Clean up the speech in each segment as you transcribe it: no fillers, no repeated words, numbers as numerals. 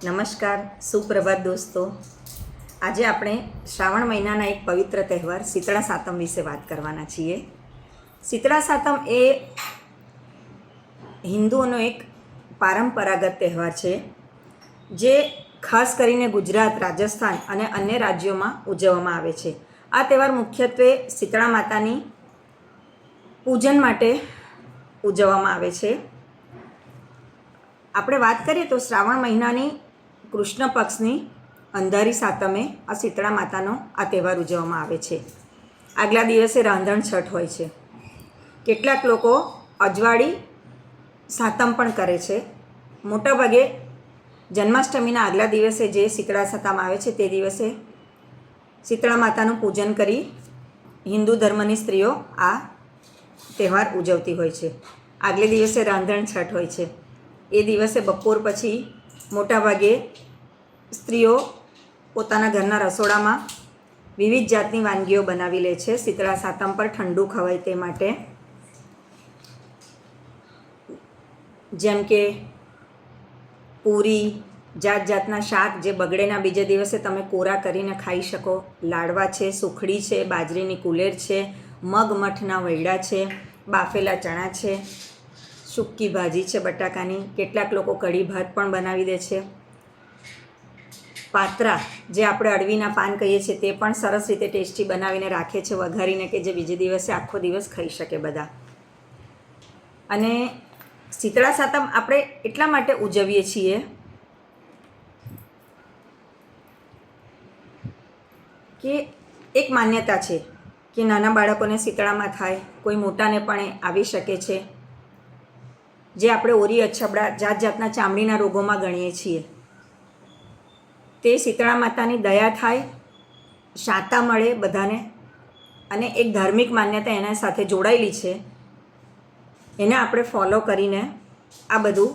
નમસ્કાર, સુપ્રભાત દોસ્તો. આજે આપણે શ્રાવણ મહિનાના એક પવિત્ર તહેવાર શીતળા સાતમ વિશે વાત કરવાના છીએ. શીતળા સાતમ એ હિન્દુઓનો એક પરંપરાગત તહેવાર છે જે ખાસ કરીને ગુજરાત, રાજસ્થાન અને અન્ય રાજ્યોમાં ઉજવવામાં આવે છે. આ તહેવાર મુખ્યત્વે શીતળા માતાની પૂજન માટે ઉજવવામાં આવે છે. આપણે વાત કરીએ તો શ્રાવણ મહિનાની કૃષ્ણ પક્ષની અંધારી સાતમે આ શીતળા માતાનો આ તહેવાર ઉજવવામાં આવે છે. આગલા દિવસે રાંધણ છઠ હોય છે. કેટલાક લોકો અજવાળી સાતમ પણ કરે છે. મોટાભાગે જન્માષ્ટમીના આગલા દિવસે જે શીતળા સાતમ આવે છે તે દિવસે શીતળા માતાનું પૂજન કરી હિન્દુ ધર્મની સ્ત્રીઓ આ તહેવાર ઉજવતી હોય છે. આગલે દિવસે રાંધણ છઠ હોય છે. એ દિવસે બપોર પછી મોટાભાગે સ્ત્રીઓ પોતાના ઘરના રસોડામાં વિવિધ જાતની વાનગીઓ બનાવી લે છે શીતળા સાતમ પર ઠંડુ ખવાય તે માટે. જેમ કે પૂરી, જાત જાતના શાક જે બગડેના બીજા દિવસે તમે કોરા કરીને ખાઈ શકો, લાડવા છે, સુખડી છે, બાજરીની કુલેર છે, મગ મઠના વૈડા છે, બાફેલા ચણા છે, સૂકી ભાજી છે બટાકાની. કેટલાક લોકો કઢી ભાત પણ બનાવી દે છે. પાત્રા જે આપણે અળવીના પાન કહીએ છીએ તે પણ સરસ રીતે ટેસ્ટી બનાવીને રાખે છે વઘારીને, કે જે બીજે દિવસે આખો દિવસ ખાઈ શકે બધા. અને શીતળા સાતમ આપણે એટલા માટે ઉજવીએ છીએ કે એક માન્યતા છે કે નાના બાળકોને શીતળામાં થાય, કોઈ મોટાને પણ આવી શકે છે. જે આપણે ઓરી અછબડા જાત જાતના ચામડીના રોગોમાં ગણીએ છીએ તે શીતળા માતાની દયા થાય, શાંતા મળે બધાને. અને એક ધાર્મિક માન્યતા એના સાથે જોડાયેલી છે, એને આપણે ફોલો કરીને આ બધું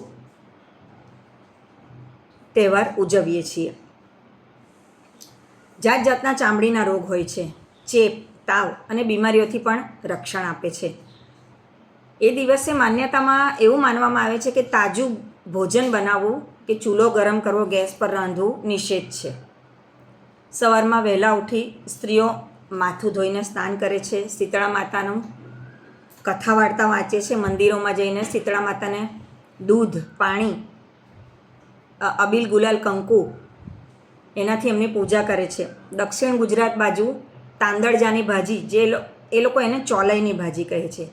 તહેવાર ઉજવીએ છીએ. જાત જાતના ચામડીના રોગ હોય છે, ચેપ, તાવ અને બીમારીઓથી પણ રક્ષણ આપે છે. એ દિવસે માન્યતામાં એવું માનવામાં આવે છે કે તાજું ભોજન બનાવવું કે ચૂલો ગરમ કરવો, ગેસ પર રાંધવું નિષેધ છે. સવારમાં વહેલા ઉઠી સ્ત્રીઓ માથું ધોઈને સ્નાન કરે છે, શીતળા માતાનું કથા વાર્તા વાંચે છે, મંદિરોમાં જઈને શીતળા માતાને દૂધ, પાણી, અબીલ, ગુલાલ, કંકુ એનાથી એમની પૂજા કરે છે. દક્ષિણ ગુજરાત બાજુ તાંદળજાની ભાજી, જે એ લોકો એને ચોલાઈની ભાજી કહે છે,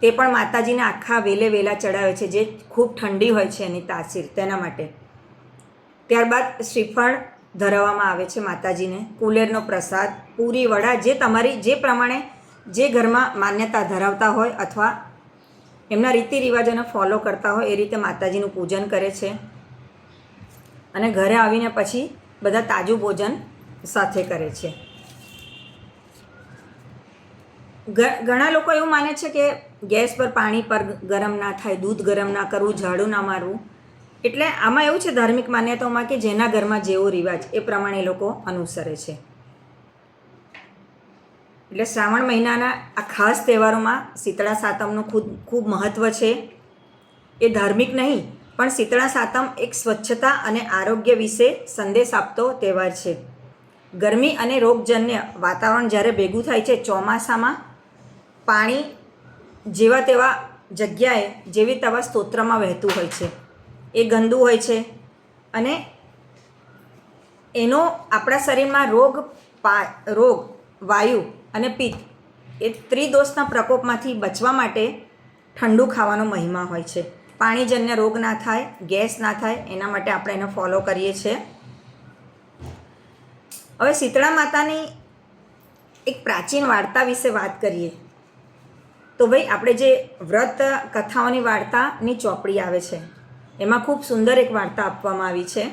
તે પણ માતાજીને આખા વેલા ચડાવે છે, જે ખૂબ ઠંડી હોય છે એની તાસીર તેના માટે. ત્યારબાદ શ્રીફળ ધરાવવામાં આવે છે માતાજીને, કુલેરનો પ્રસાદ, પૂરી, વડા, જે તમારી જે પ્રમાણે જે ઘરમાં માન્યતા ધરાવતા હોય અથવા એમના રીતિ રિવાજોને ફોલો કરતા હોય એ રીતે માતાજીનું પૂજન કરે છે. અને ઘરે આવીને પછી બધા તાજું ભોજન સાથે કરે છે. ઘણા લોકો એવું માને છે કે ગેસ પર પાણી પર ગરમ ના થાય, દૂધ ગરમ ના કરવું, ઝાડુ ના મારવું. એટલે આમાં એવું છે ધાર્મિક માન્યતાઓમાં કે જેના ઘરમાં જેવો રિવાજ એ પ્રમાણે એ લોકો અનુસરે છે. એટલે શ્રાવણ મહિનાના આ ખાસ તહેવારોમાં શીતળા સાતમનું ખૂબ મહત્ત્વ છે. એ ધાર્મિક નહીં, પણ શીતળા સાતમ એક સ્વચ્છતા અને આરોગ્ય વિશે સંદેશ આપતો તહેવાર છે. ગરમી અને રોગજન્ય વાતાવરણ જ્યારે ભેગું થાય છે, ચોમાસામાં પાણી જેવા તેવા જગ્યાએ જેવી તેવા સ્ત્રોત્રમાં વહેતું હોય છે, એ ગંદુ હોય છે અને એનો આપણા શરીરમાં રોગ, વાયુ અને પિત્ત એ ત્રિદોષના પ્રકોપમાંથી બચવા માટે ઠંડુ ખાવાનો મહિમા હોય છે. પાણીજન્ય રોગ ના થાય, ગેસ ના થાય, એના માટે આપણે એને ફોલો કરીએ છીએ. હવે શીતળા માતાની એક પ્રાચીન વાર્તા વિશે વાત કરીએ તો ભાઈ આપણે જે વ્રત કથાઓની વાર્તાની ચોપડી આવે છે એમાં ખૂબ સુંદર એક વાર્તા આપવામાં આવી છે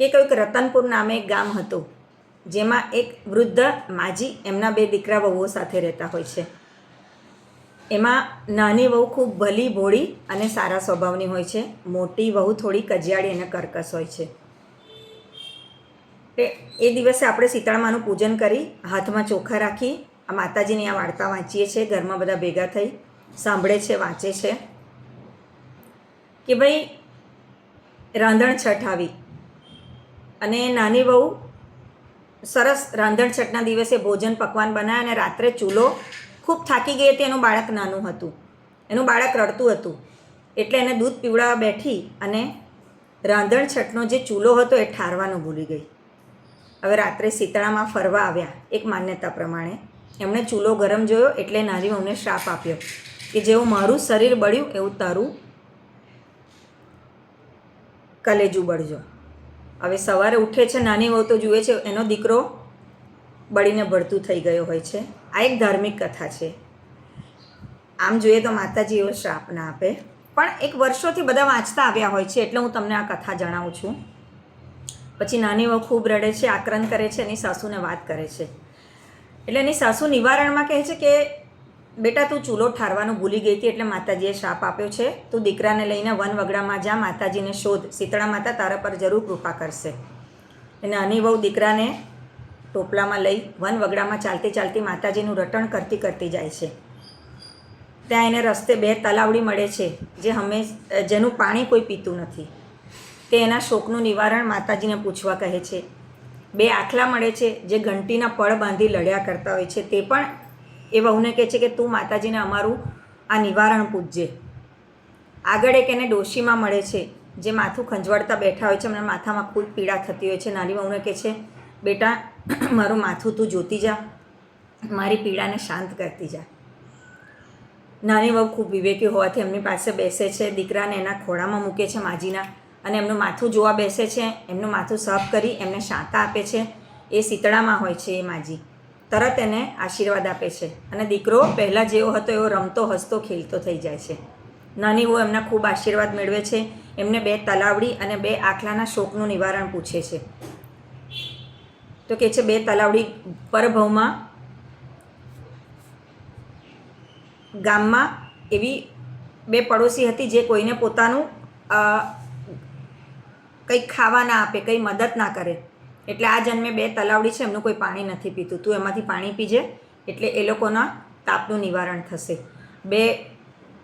કે કોઈક રતનપુર નામે એક ગામ હતું, જેમાં એક વૃદ્ધ માજી એમના 2 દીકરા વહુઓ સાથે રહેતા હોય છે. એમાં નાની વહુ ખૂબ ભલી ભોળી અને સારા સ્વભાવની હોય છે. મોટી વહુ થોડી કજિયાળી અને કર્કશ હોય છે. એ દિવસે આપણે શીતળામાનું પૂજન કરી હાથમાં ચોખા રાખી આ માતાજીની આ વાર્તા વાંચીએ છીએ. ઘરમાં બધા ભેગા થઈ સાંભળે છે, વાંચે છે કે ભાઈ રાંધણછઠ આવી અને નાની વહુ સરસ રાંધણછઠના દિવસે ભોજન પકવાન બનાવ્યા અને રાત્રે ચૂલો ખૂબ થાકી ગઈ હતી. એનું બાળક નાનું હતું, એનું બાળક રડતું હતું, એટલે એને દૂધ પીવડાવવા બેઠી અને રાંધણછઠનો જે ચૂલો હતો એ ઠારવાનું ભૂલી ગઈ. હવે રાત્રે શીતળામાં ફરવા આવ્યા. એક માન્યતા પ્રમાણે એમણે ચૂલો ગરમ જોયો એટલે નાની વહુને શ્રાપ આપ્યો કે જેવું મારું શરીર બળ્યું એવું તારું કલેજું બળજો. હવે સવારે ઉઠે છે નાની વહુ તો જુએ છે એનો દીકરો બળીને ભળતું થઈ ગયો હોય છે. આ એક ધાર્મિક કથા છે. આમ જોઈએ તો માતાજી એવો શ્રાપ ના આપે, પણ એક વર્ષોથી બધા વાંચતા આવ્યા હોય છે એટલે હું તમને આ કથા જણાવું છું. પછી નાની વહુ ખૂબ રડે છે, આક્રંદ કરે છે, એની સાસુને વાત કરે છે. એટલે એની સાસુ નિવારણમાં કહે છે કે બેટા તું ચૂલો ઠારવાનું ભૂલી ગઈ હતી એટલે માતાજીએ શ્રાપ આપ્યો છે. તું દીકરાને લઈને વન વગડામાં જા, માતાજીને શોધ, શીતળા માતા તારા પર જરૂર કૃપા કરશે. અને નાની વહુ દીકરાને ટોપલામાં લઈ વન વગડામાં ચાલતી ચાલતી માતાજીનું રટણ કરતી કરતી જાય છે. ત્યાં એને રસ્તે 2 તલાવડી મળે છે જેનું પાણી કોઈ પીતું નથી. તે એના શોકનું નિવારણ માતાજીને પૂછવા કહે છે. 2 આખલા મળે છે જે ઘંટીના પળ બાંધી લડ્યા કરતા હોય છે. તે પણ એ વહુને કહે છે કે તું માતાજીને અમારું આ નિવારણ પૂછજે. આગળ એક એને ડોશીમાં મળે છે જે માથું ખંજવાળતા બેઠા હોય છે, એમના માથામાં ખૂબ પીડા થતી હોય છે. નાની વહુને કહે છે બેટા મારું માથું તું જોતી જા, મારી પીડાને શાંત કરતી જા. નાની વહુ ખૂબ વિવેકી હોવાથી એમની પાસે બેસે છે, દીકરાને એના ખોળામાં મૂકે છે માજીના, અને એમનું માથું જોવા બેસે છે. એમનું માથું સાફ કરી એમને શાંતા આપે છે. એ શીતળામાં હોય છે એ માજી, તરત એને આશીર્વાદ આપે છે અને દીકરો પહેલાં જેવો હતો એવો રમતો હસતો ખેલતો થઈ જાય છે. નાની વહુ એમના ખૂબ આશીર્વાદ મેળવે છે. એમને 2 તલાવડી અને 2 આખલાના શોકનું નિવારણ પૂછે છે. તો કહે છે 2 તલાવડી પરભવમાં ગામમાં એવી 2 પડોશી હતી જે કોઈને પોતાનું કંઈક ખાવા ના આપે, કંઈ મદદ ના કરે. એટલે આ જન્મે 2 તલાવડી છે, એમનું કોઈ પાણી નથી પીતું, તું એમાંથી પાણી પીજે એટલે એ લોકોના તાપનું નિવારણ થશે. 2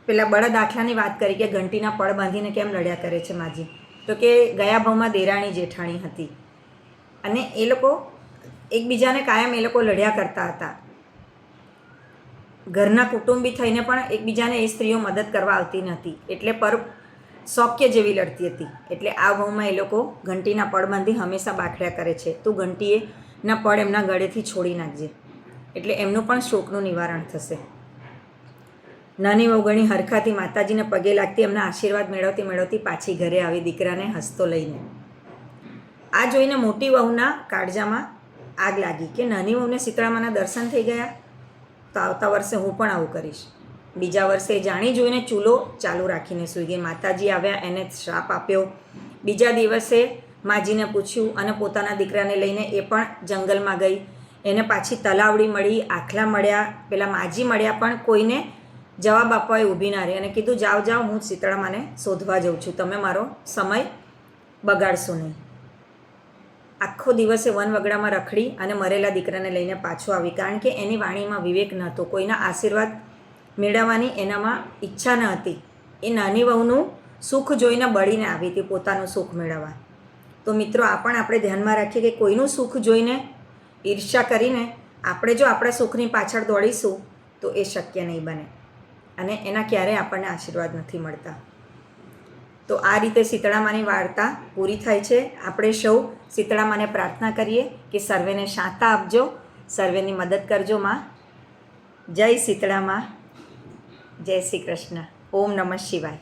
પેલા બળદ આખલાની વાત કરી કે ઘંટીના પળ બાંધીને કેમ લડ્યા કરે છે માજી, તો કે ગયા ભાવમાં દેરાણી જેઠાણી હતી અને એ લોકો એકબીજાને કાયમ એ લોકો લડ્યા કરતા હતા. ઘરના કુટુંબી થઈને પણ એકબીજાને એ સ્ત્રીઓ મદદ કરવા આવતી નહોતી, એટલે સૌખ્ય જેવી લડતી હતી. એટલે આ ભાવમાં એ લોકો ઘંટીના પળ બાંધી હંમેશા બાખડ્યા કરે છે. તું ઘંટીના પળ એમના ગળેથી છોડી નાખજે એટલે એમનું પણ શોકનું નિવારણ થશે. નાની વહુ ઘણી હરખાથી માતાજીને પગે લાગતી એમના આશીર્વાદ મેળવતી મેળવતી પાછી ઘરે આવી દીકરાને હસતો લઈને. આ જોઈને મોટી વહુના કાળજામાં આગ લાગી કે નાની વહુને શીતળામાના દર્શન થઈ ગયા, તો આવતા વર્ષે હું પણ આવું કરીશ. બીજા વર્ષે જાણી જોઈને ચૂલો ચાલુ રાખીને સૂઈ ગઈ. માતાજી આવ્યા, એને શ્રાપ આપ્યો. બીજા દિવસે માજીને પૂછ્યું અને પોતાના દીકરાને લઈને એ પણ જંગલમાં ગઈ. એને પાછી તલાવડી મળી, આખલા મળ્યા, પેલા માજી મળ્યા, પણ કોઈને જવાબ આપવા એ ઊભી ના રહી અને કીધું જાઓ જાઓ, હું શીતળામાને શોધવા જાઉં છું, તમે મારો સમય બગાડશો નહીં. આખો દિવસે વન વગડામાં રખડી અને મરેલા દીકરાને લઈને પાછો આવી, કારણ કે એની વાણીમાં વિવેક નહોતો, કોઈના આશીર્વાદ મેળવવાની એનામાં ઈચ્છા ન હતી. એ નાની વહુનું સુખ જોઈને બળીને આવી હતી પોતાનું સુખ મેળવવા. તો મિત્રો આ પણ આપણે ધ્યાનમાં રાખીએ કે કોઈનું સુખ જોઈને ઈર્ષ્યા કરીને આપણે જો આપણા સુખની પાછળ દોડીશું તો એ શક્ય નહીં બને અને એના ક્યારેય આપણને આશીર્વાદ નથી મળતા. તો આ રીતે શીતળામાની વાર્તા પૂરી થાય છે. આપણે સૌ શીતળામાને પ્રાર્થના કરીએ કે સર્વેને શાંતા આપજો, સર્વેની મદદ કરજો માં. જય શીતળામા, જય શ્રી કૃષ્ણ. ઓમ નમઃ શિવાય.